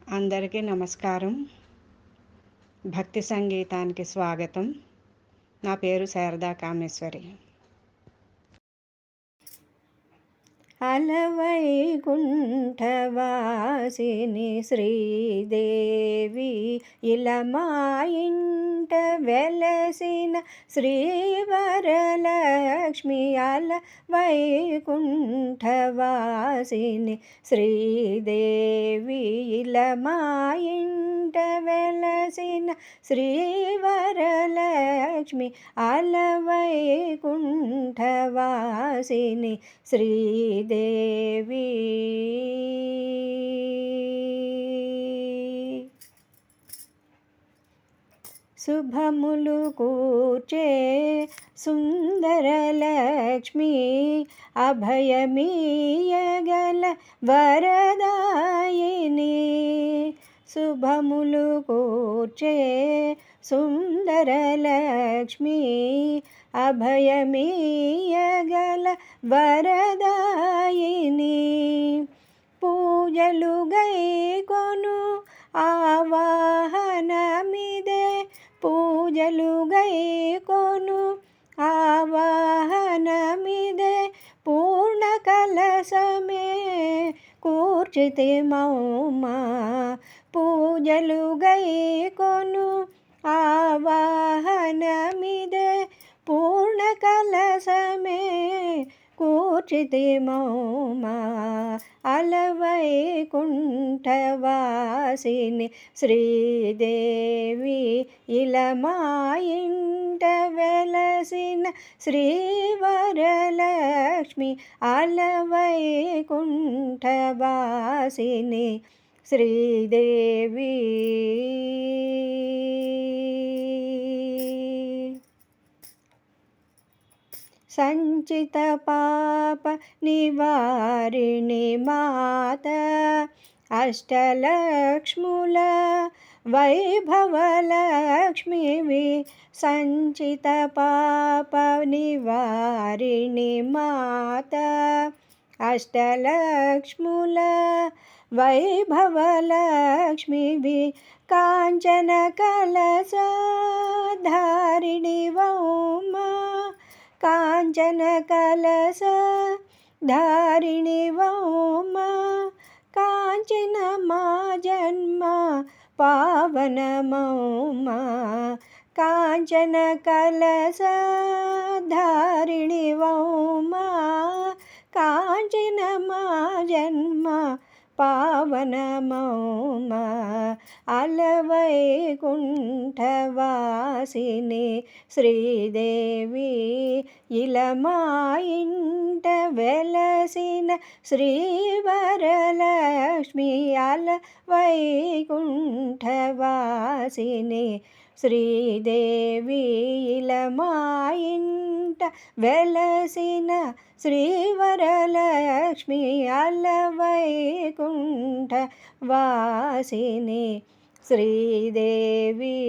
అందరికీ నమస్కారం. భక్తి సంగీతానికి స్వాగతం. నా పేరు శారదా కామేశ్వరి. అలవైకుంఠవాసిని శ్రీదేవి ఇలమాయింట వెలసిన శ్రీవరలక్ష్మి అలవైకుంఠవాసిని శ్రీదేవి ఇలమాయింట వెలసిన శ్రీవరలక్ష్మి అలవైకుంఠవాసిని శ్రీదేవి. శుభములు కూర్చే సుందరలక్ష్మి అభయమీయగల వరదాయిని. శుభములు కూర్చే సుందరలక్ష్మి అభయమీయగల వరదాయిని. పూజలు గైకొను ఆవాహనమిదే, పూజలు గైకొను ఆవాహనమిదే. పూర్ణ కలశమే కూర్చితి మౌమా, పూజలు గైకొను ఆవాహనమిదే. పూర్ణ కలశమే కూర్చితి మౌమా, అలవైకుంఠవాసిని శ్రీదేవి ఇలమాయింట వెలసిన శ్రీవరలక్ష్మి అలవైకుంఠవాసిని శ్రీదేవి. సంచిత పాప నివారిణి మాత, అష్టలక్ష్ముల వైభవలక్ష్మివి. సంచిత పాప నివారిణి మాత, అష్టలక్ష్ముల వైభవలక్ష్మివి. కాంచన కలశధారిణి వౌమా, కాంచన కలశ ధారిణి వౌమా. కాంచన మా జన్మ పావన మౌమా, కాంచన కలశ ధారిణి వౌమా. కాంచన మా జన్మ పావన మౌమా, అలవైకుంఠవాసిని శ్రీదేవి ఇలమాయింట వెలసిన శ్రీవరలక్ష్మి అలవైకుంఠవాసిని శ్రీదేవి ఇలమాయింట వెలసిన శ్రీవరలక్ష్మి అలవైకుంఠవాసిని శ్రీదేవి.